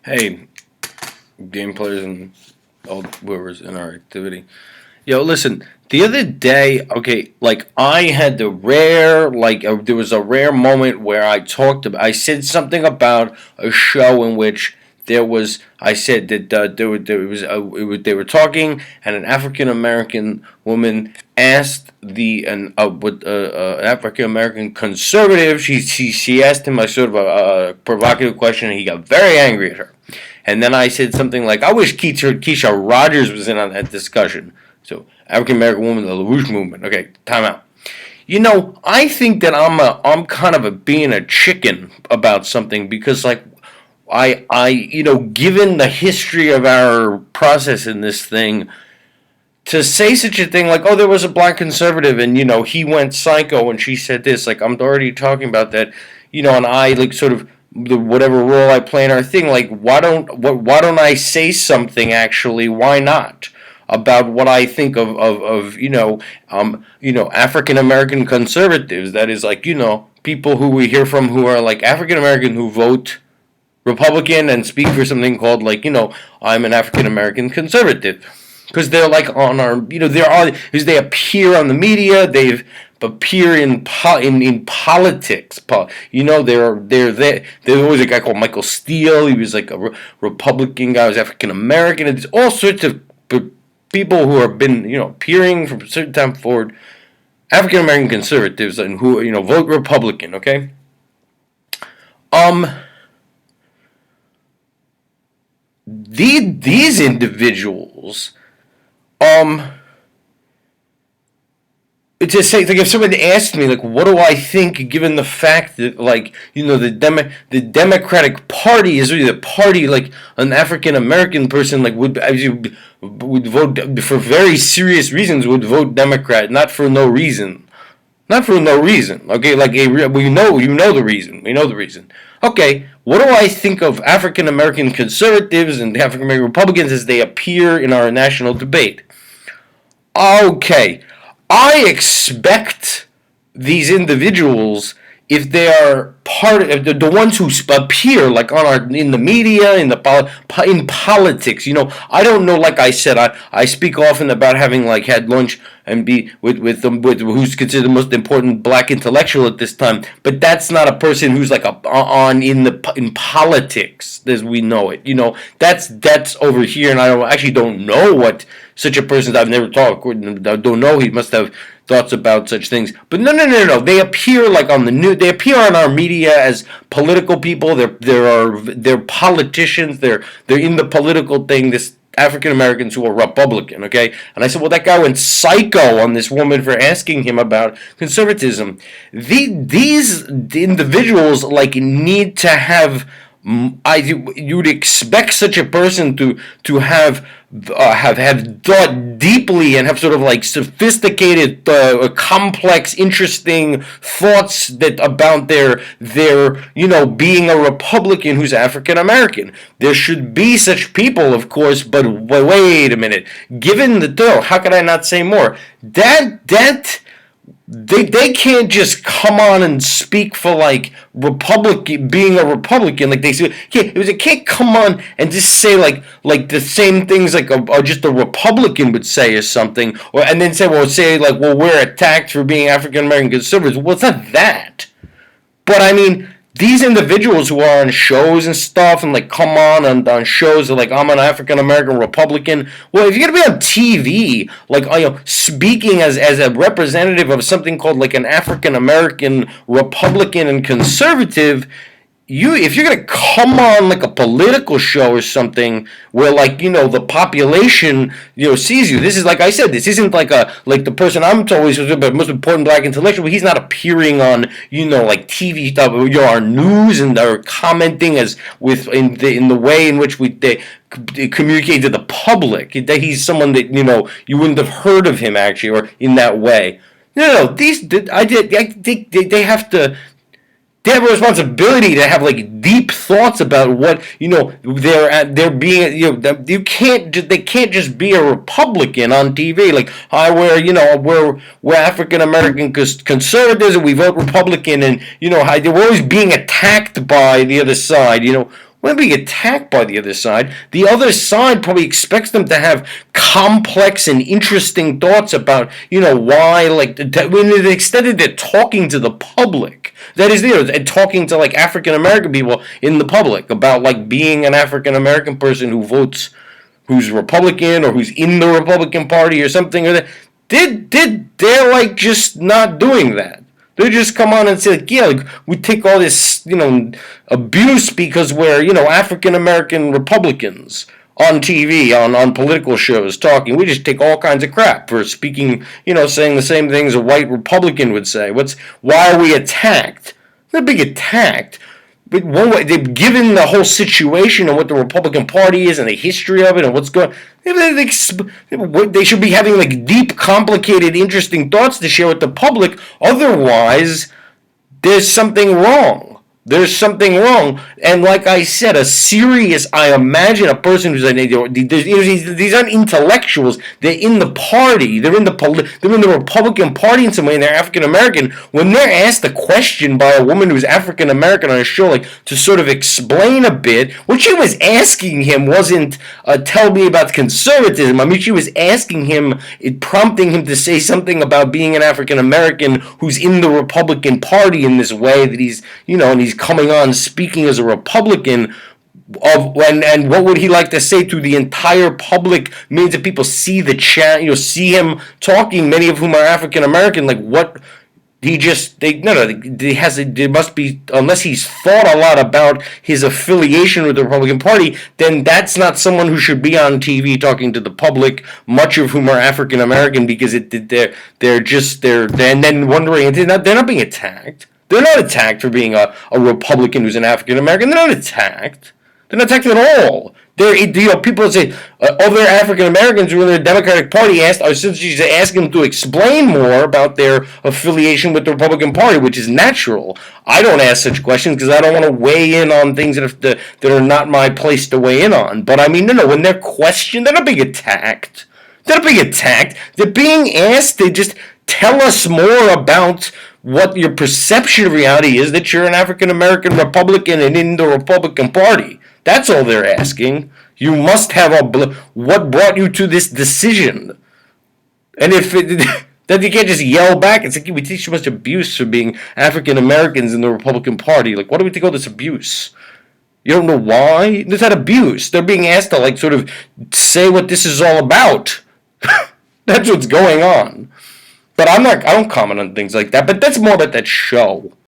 Hey, game players and all whoever's in our activity. Yo, listen. The other day, okay, like I had the rare, there was a rare moment where I said something about a show in which I said that they were talking, and an African American woman asked an African American conservative. She asked him a sort of a provocative question, and he got very angry at her. And then I said something like, "I wish Keisha Rogers was in on that discussion." So African American woman, the LaRouche movement. Okay, time out. I think that I'm kind of being a chicken about something because given the history of our process in this thing, to say such a thing like, oh, there was a black conservative and he went psycho and she said this, like I'm already talking about that, and I like sort of the whatever role I play in our thing, like why don't I say something actually? Why not? About what I think of African American conservatives. That is like people who we hear from who are like African American who vote Republican and speak for something called like I'm an African American conservative because they're like on our they're on because they appear on the media. They've appear in politics. There's always a guy called Michael Steele. He was like a Republican guy. He was African American. It's all sorts of people who have been appearing from a certain time forward, African American conservatives and who vote Republican. Okay. Um. These individuals. To say like if somebody asked me like what do I think given the fact that like the Democratic Party is really the party like an African American person like would vote for very serious reasons would vote Democrat not for no reason okay like we know the reason okay. What do I think of African American conservatives and African American Republicans as they appear in our national debate? Okay, I expect these individuals, if they are part of the ones who appear like in the media, in politics. I don't know. Like I said, I speak often about having like had lunch and be with who's considered the most important black intellectual at this time. But that's not a person who's like in politics as we know it. That's over here, and I don't know what such a person. I've never talked. I don't know. He must have thoughts about such things. But no. They appear like on the news. They appear on our media as political people. They're politicians. They're in the political thing. This African Americans who are Republican, okay? And I said, well, that guy went psycho on this woman for asking him about conservatism. These individuals like need to have. You'd expect such a person to have thought deeply and have sort of like sophisticated, complex, interesting thoughts that about their being a Republican who's African American. There should be such people, of course, but wait a minute. Given the how could I not say more? They can't just come on and speak for like Republican being a Republican like they say. It can't come on and just say like the same things like just a Republican would say or something, or and then say we're attacked for being African American conservatives. Well, it's not that. But I mean, these individuals who are on shows and stuff and like come on shows like I'm an African American Republican. Well, if you're gonna be on TV, like speaking as a representative of something called like an African American Republican and conservative, if you're gonna come on like a political show or something where like the population sees you, this is like I said, this isn't like the person I'm always the most important black intellectual. He's not appearing on like TV stuff, our news and are commenting as with in the way in which they communicate to the public. That he's someone that you wouldn't have heard of him actually or in that way. No, they have to. They have a responsibility to have like deep thoughts about what they're being. They can't just be a Republican on TV. Like we're African American conservatives and we vote Republican, and we're always being attacked by the other side. when they're being attacked by the other side probably expects them to have complex and interesting thoughts about, why, like, when to the extent that they're talking to the public. That is, and talking to, like, African American people in the public about, like, being an African American person who votes, who's Republican or who's in the Republican Party or something or that. They're like just not doing that. They just come on and say, like, yeah, like, we take all this, abuse because we're, African American Republicans on TV, on political shows, talking. We just take all kinds of crap for speaking, saying the same things a white Republican would say. Why are we attacked? They're being attacked. But one way, they've given the whole situation and what the Republican Party is and the history of it and what's going on. They should be having, like, deep, complicated, interesting thoughts to share with the public. Otherwise, there's something wrong. There's something wrong. And like I said, I imagine a person who's these aren't intellectuals. They're in the party. They're in the Republican Party in some way, and they're African American. When they're asked a question by a woman who's African American on a show, like, to sort of explain a bit, what she was asking him wasn't tell me about conservatism. I mean, she was asking him, prompting him to say something about being an African American who's in the Republican Party in this way that he's, and he's coming on speaking as a Republican and what would he like to say to the entire public, millions of people see the chat, see him talking, many of whom are African American, like what he just there must be, unless he's thought a lot about his affiliation with the Republican Party, then that's not someone who should be on TV talking to the public, much of whom are African American, because they're and then wondering, they're not being attacked. They're not attacked for being a Republican who's an African American. They're not attacked. They're not attacked at all. People say other African Americans who are in the Democratic Party she's asking them to explain more about their affiliation with the Republican Party, which is natural. I don't ask such questions because I don't want to weigh in on things that are not my place to weigh in on. But I mean, no, when they're questioned, they're not being attacked. They're not being attacked. They're being asked to just tell us more about what your perception of reality is, that you're an African American Republican and in the Republican Party. That's all they're asking. You must have what brought you to this decision. And then you can't just yell back and say, we teach too much abuse for being African Americans in the Republican Party. Like, what do we think all this abuse? You don't know why? There's not abuse. They're being asked to, like, sort of say what this is all about. That's what's going on. But I don't comment on things like that. But that's more about that show.